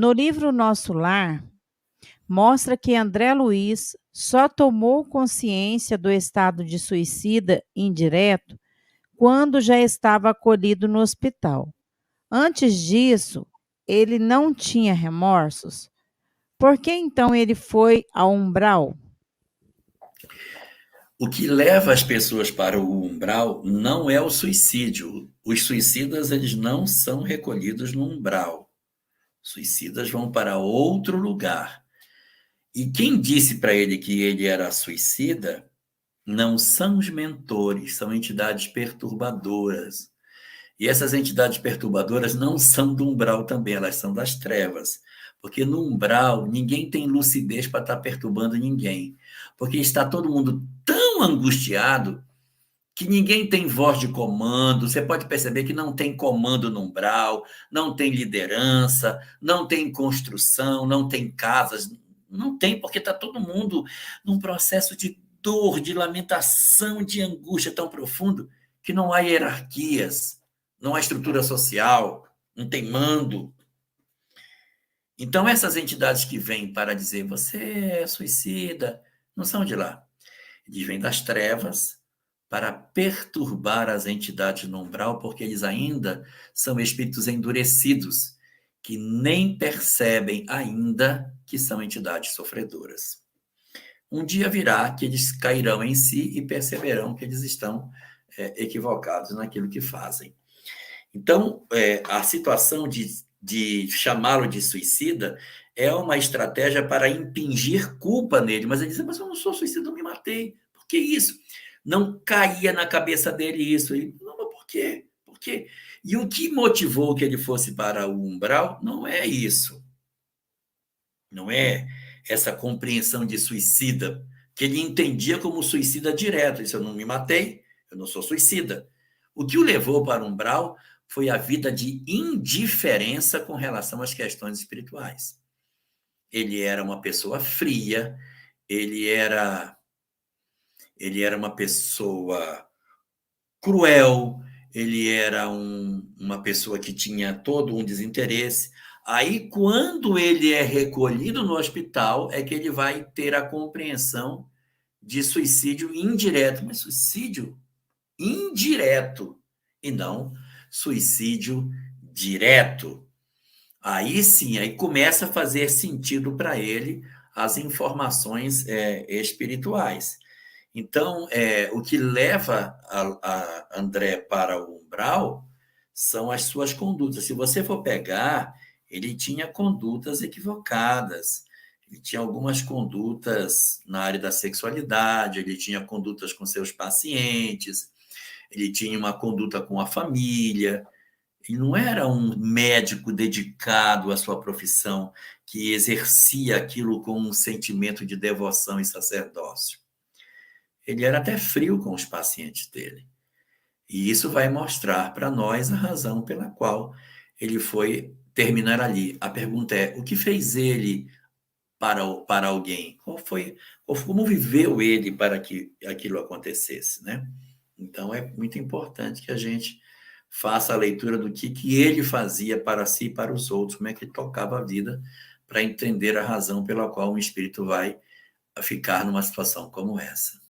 No livro Nosso Lar, mostra que André Luiz só tomou consciência do estado de suicida indireto quando já estava acolhido no hospital. Antes disso, ele não tinha remorsos. Por que então ele foi ao umbral? O que leva as pessoas para o umbral não é o suicídio. Os suicidas, eles não são recolhidos no umbral. Suicidas vão para outro lugar. E quem disse para ele que ele era suicida não são os mentores, são entidades perturbadoras. E essas entidades perturbadoras não são do umbral também, elas são das trevas. Porque no umbral, ninguém tem lucidez para estar perturbando ninguém. Porque está todo mundo tão angustiado que ninguém tem voz de comando. Você pode perceber que não tem comando no umbral, não tem liderança, não tem construção, não tem casas. Não tem, porque está todo mundo num processo de dor, de lamentação, de angústia tão profundo que não há hierarquias, não há estrutura social, não tem mando. Então, essas entidades que vêm para dizer você é suicida, não são de lá. Eles vêm das trevas para perturbar as entidades no umbral, porque eles ainda são espíritos endurecidos, que nem percebem ainda que são entidades sofredoras. Um dia virá que eles cairão em si e perceberão que eles estão equivocados naquilo que fazem. Então, a situação de chamá-lo de suicida é uma estratégia para impingir culpa nele. Mas ele diz, mas eu não sou suicida, eu me matei. Por que isso? Não caía na cabeça dele isso. Ele, não, mas por quê? Por quê? E o que motivou que ele fosse para o umbral não é isso. Não é essa compreensão de suicida, que ele entendia como suicida direto. Ele disse, eu não me matei, eu não sou suicida. O que o levou para o umbral foi a vida de indiferença com relação às questões espirituais. Ele era uma pessoa fria, ele era, ele era uma pessoa cruel, ele era uma pessoa que tinha todo um desinteresse. Aí, quando ele é recolhido no hospital, é que ele vai ter a compreensão de suicídio indireto, mas suicídio indireto e não suicídio direto. Aí sim, aí começa a fazer sentido para ele as informações espirituais. Então, o que leva a André para o umbral são as suas condutas. Se você for pegar, ele tinha condutas equivocadas, ele tinha algumas condutas na área da sexualidade, ele tinha condutas com seus pacientes, ele tinha uma conduta com a família. Ele não era um médico dedicado à sua profissão, que exercia aquilo com um sentimento de devoção e sacerdócio. Ele era até frio com os pacientes dele. E isso vai mostrar para nós a razão pela qual ele foi terminar ali. A pergunta é: o que fez ele para alguém? Como viveu ele para que aquilo acontecesse, né? Então é muito importante que a gente faça a leitura do que ele fazia para si e para os outros, como é que ele tocava a vida, para entender a razão pela qual um espírito vai ficar numa situação como essa.